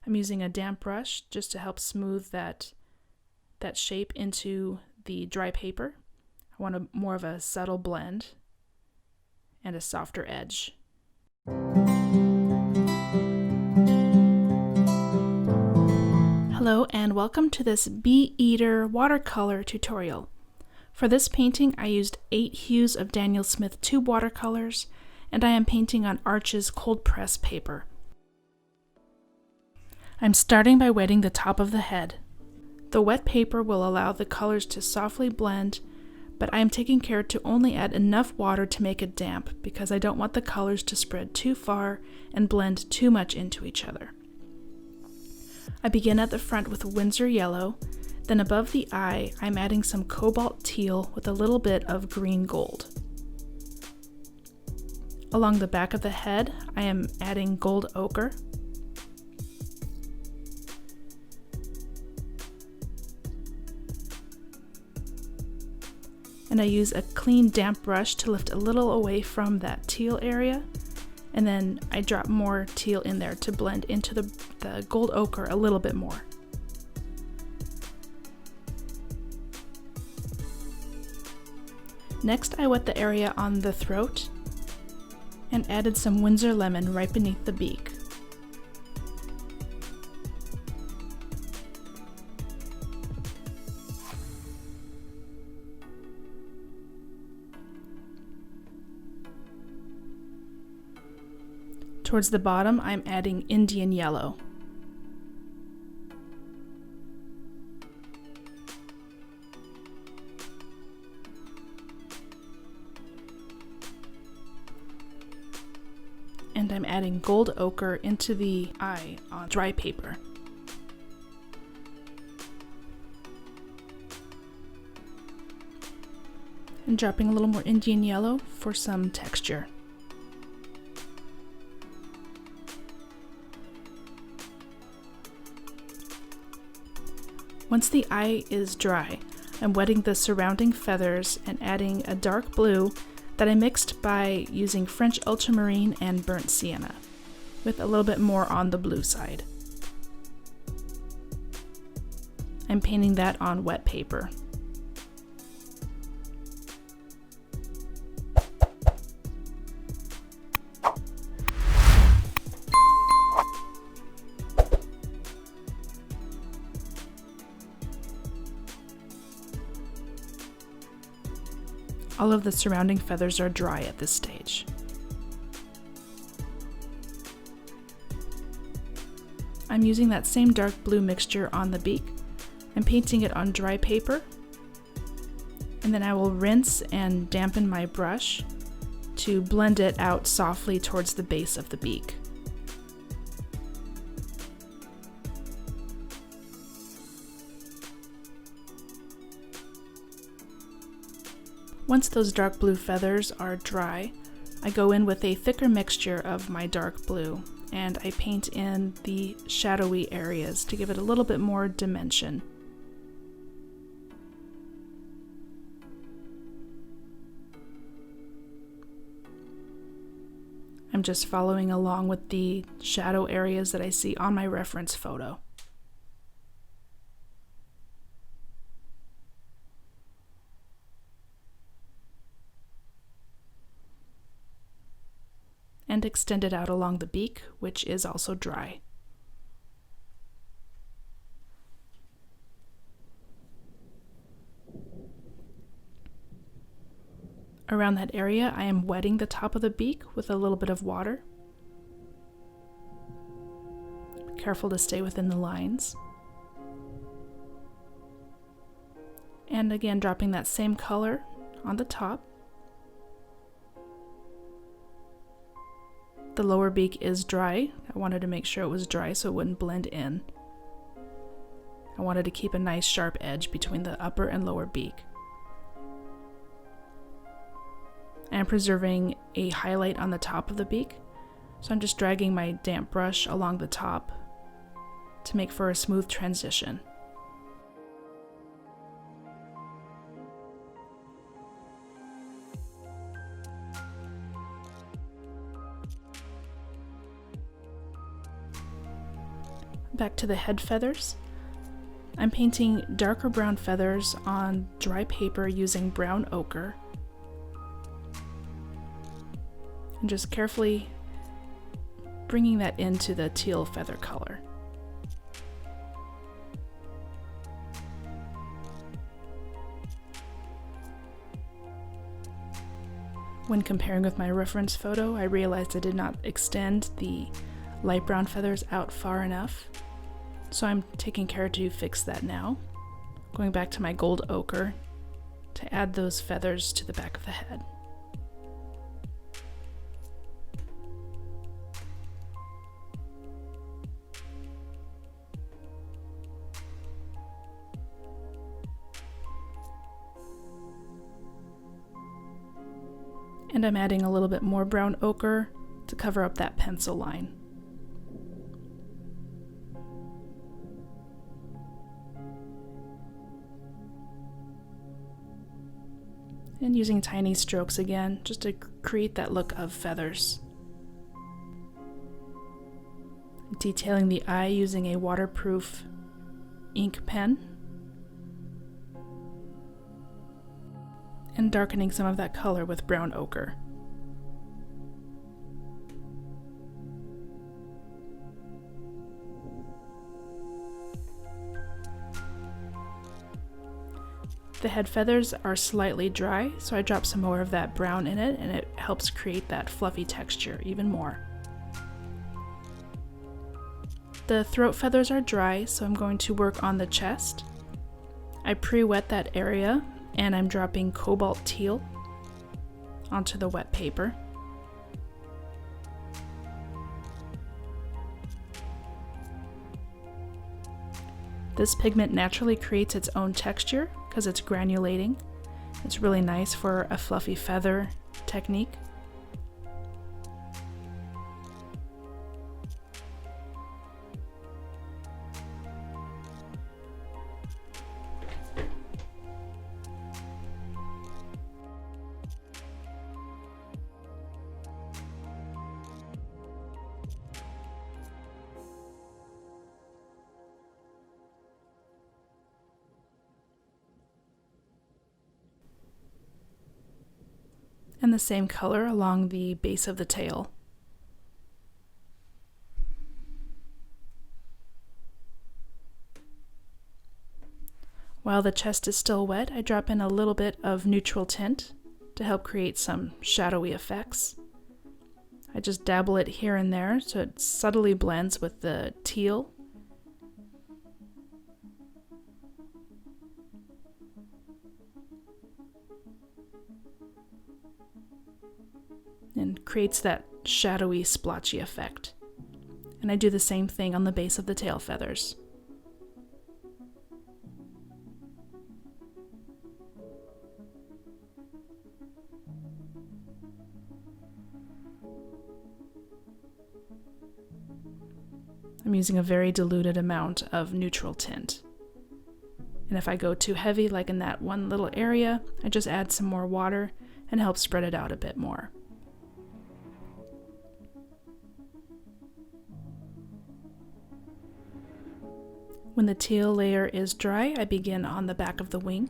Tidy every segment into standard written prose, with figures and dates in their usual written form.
I'm using a damp brush just to help smooth that shape into the dry paper. I want more of a subtle blend and a softer edge. Hello and welcome to this Bee Eater watercolor tutorial. For this painting I used 8 hues of Daniel Smith tube watercolors, and I am painting on Arches cold press paper. I'm starting by wetting the top of the head. The wet paper will allow the colors to softly blend, but I am taking care to only add enough water to make it damp because I don't want the colors to spread too far and blend too much into each other. I begin at the front with Winsor yellow, then above the eye I'm adding some cobalt teal with a little bit of green gold. Along the back of the head I am adding gold ochre. And I use a clean damp brush to lift a little away from that teal area, and then I drop more teal in there to blend into the gold ochre a little bit more. Next I wet the area on the throat and added some Winsor Lemon right beneath the beak. Towards the bottom, I'm adding Indian yellow. And I'm adding gold ochre into the eye on dry paper. And dropping a little more Indian yellow for some texture. Once the eye is dry, I'm wetting the surrounding feathers and adding a dark blue that I mixed by using French Ultramarine and burnt Sienna, with a little bit more on the blue side. I'm painting that on wet paper. All of the surrounding feathers are dry at this stage. I'm using that same dark blue mixture on the beak. I'm painting it on dry paper, and then I will rinse and dampen my brush to blend it out softly towards the base of the beak. Once those dark blue feathers are dry, I go in with a thicker mixture of my dark blue and I paint in the shadowy areas to give it a little bit more dimension. I'm just following along with the shadow areas that I see on my reference photo. And extend it out along the beak, which is also dry. Around that area, I am wetting the top of the beak with a little bit of water. Be careful to stay within the lines. And again, dropping that same color on the top. The lower beak is dry. I wanted to make sure it was dry so it wouldn't blend in. I wanted to keep a nice sharp edge between the upper and lower beak. I'm preserving a highlight on the top of the beak, so I'm just dragging my damp brush along the top to make for a smooth transition. Back to the head feathers. I'm painting darker brown feathers on dry paper using brown ochre. And just carefully bringing that into the teal feather color. When comparing with my reference photo, I realized I did not extend the light brown feathers out far enough, so I'm taking care to fix that now. Going back to my gold ochre to add those feathers to the back of the head. And I'm adding a little bit more brown ochre to cover up that pencil line. And using tiny strokes again, just to create that look of feathers. Detailing the eye using a waterproof ink pen. And darkening some of that color with brown ochre. The head feathers are slightly dry, so I drop some more of that brown in it, and it helps create that fluffy texture even more. The throat feathers are dry, so I'm going to work on the chest. I pre-wet that area, and I'm dropping cobalt teal onto the wet paper. This pigment naturally creates its own texture because it's granulating. It's really nice for a fluffy feather technique. And the same color along the base of the tail. While the chest is still wet, I drop in a little bit of neutral tint to help create some shadowy effects. I just dabble it here and there so it subtly blends with the teal. And creates that shadowy, splotchy effect. And I do the same thing on the base of the tail feathers. I'm using a very diluted amount of neutral tint. And if I go too heavy, like in that one little area, I just add some more water and help spread it out a bit more. When the teal layer is dry, I begin on the back of the wing.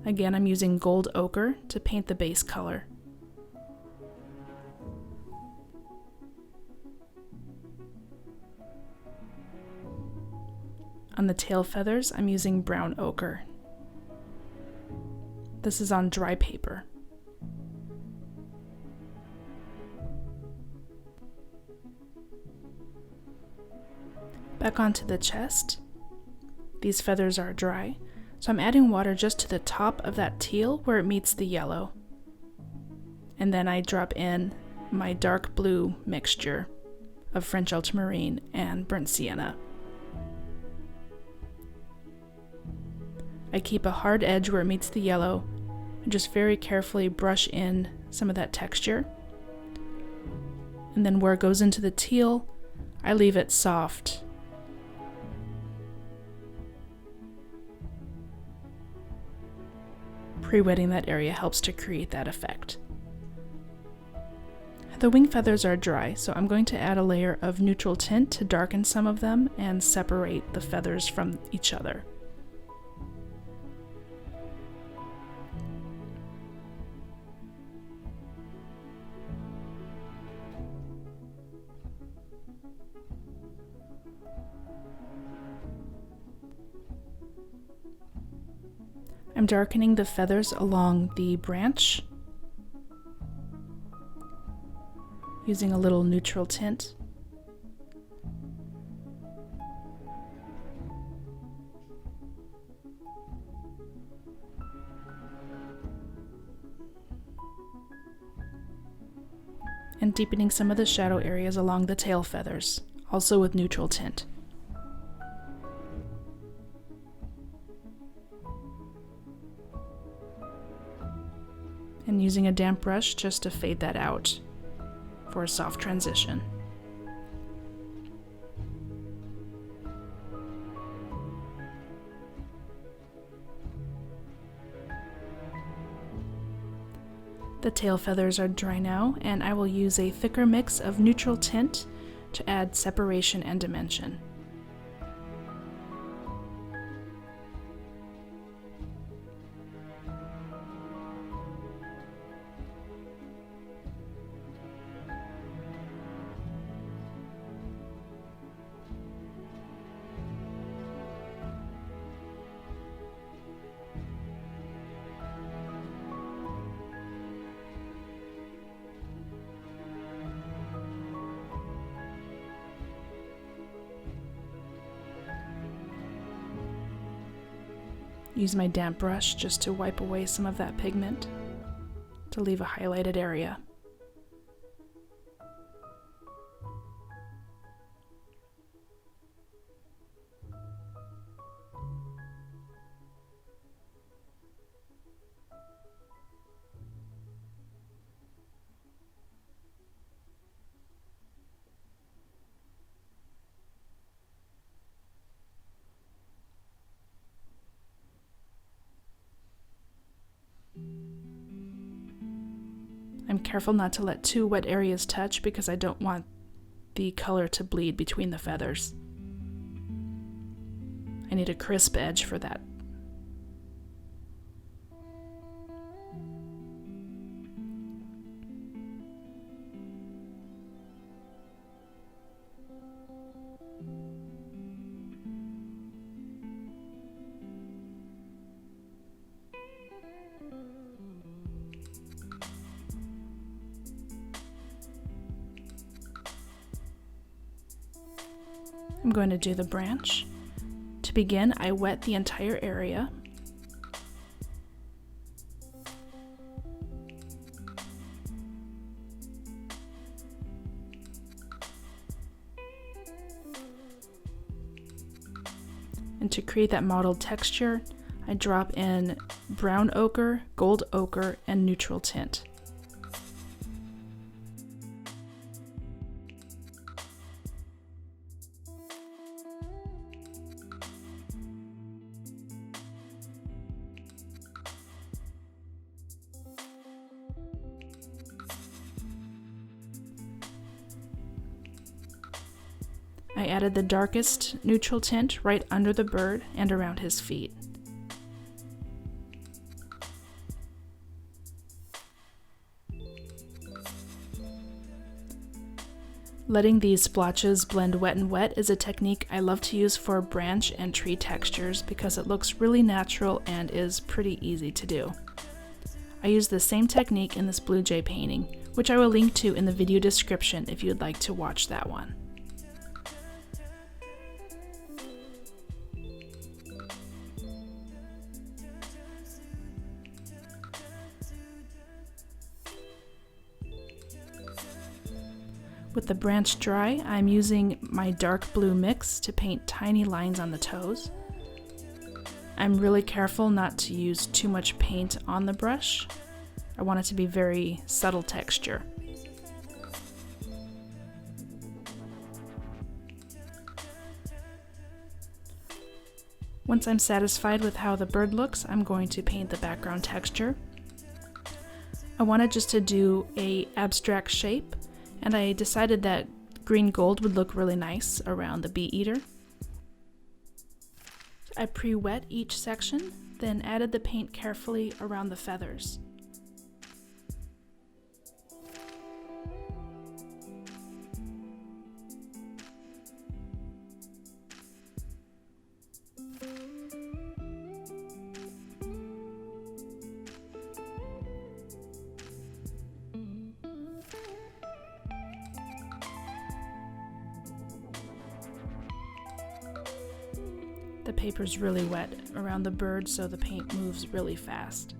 Again, I'm using gold ochre to paint the base color. On the tail feathers, I'm using brown ochre. This is on dry paper. Back onto the chest. These feathers are dry, so I'm adding water just to the top of that teal where it meets the yellow. And then I drop in my dark blue mixture of French Ultramarine and burnt sienna. I keep a hard edge where it meets the yellow and just very carefully brush in some of that texture. And then where it goes into the teal, I leave it soft. Pre-wetting that area helps to create that effect. The wing feathers are dry, so I'm going to add a layer of neutral tint to darken some of them and separate the feathers from each other. I'm darkening the feathers along the branch using a little neutral tint. And deepening some of the shadow areas along the tail feathers, also with neutral tint. And using a damp brush just to fade that out for a soft transition. The tail feathers are dry now, and I will use a thicker mix of neutral tint to add separation and dimension. Use my damp brush just to wipe away some of that pigment to leave a highlighted area. I'm careful not to let two wet areas touch because I don't want the color to bleed between the feathers. I need a crisp edge for that. I'm going to do the branch. To begin, I wet the entire area. And to create that mottled texture, I drop in brown ochre, gold ochre, and neutral tint. I added the darkest neutral tint right under the bird and around his feet. Letting these splotches blend wet and wet is a technique I love to use for branch and tree textures because it looks really natural and is pretty easy to do. I use the same technique in this blue jay painting, which I will link to in the video description if you'd like to watch that one. With the branch dry, I'm using my dark blue mix to paint tiny lines on the toes. I'm really careful not to use too much paint on the brush. I want it to be very subtle texture. Once I'm satisfied with how the bird looks, I'm going to paint the background texture. I wanted just to do an abstract shape, and I decided that green gold would look really nice around the bee eater. I pre-wet each section, then added the paint carefully around the feathers. The paper's really wet around the bird, so the paint moves really fast.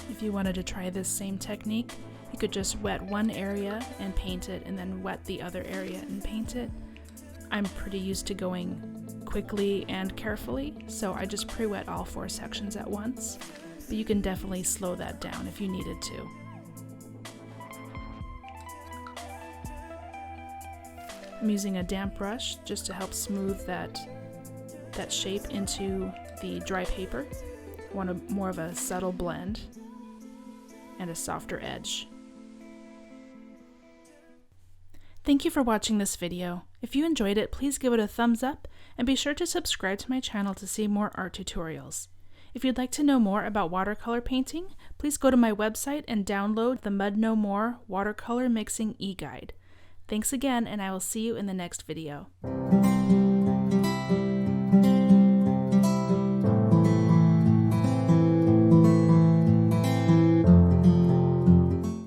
If you wanted to try this same technique, you could just wet one area and paint it, and then wet the other area and paint it. I'm pretty used to going quickly and carefully, so I just pre-wet all 4 sections at once, but you can definitely slow that down if you needed to. I'm using a damp brush just to help smooth that shape into the dry paper. I want more of a subtle blend and a softer edge. Thank you for watching this video. If you enjoyed it, please give it a thumbs up and be sure to subscribe to my channel to see more art tutorials. If you'd like to know more about watercolor painting, please go to my website and download the Mud No More Watercolor Mixing e-guide. Thanks again, and I will see you in the next video.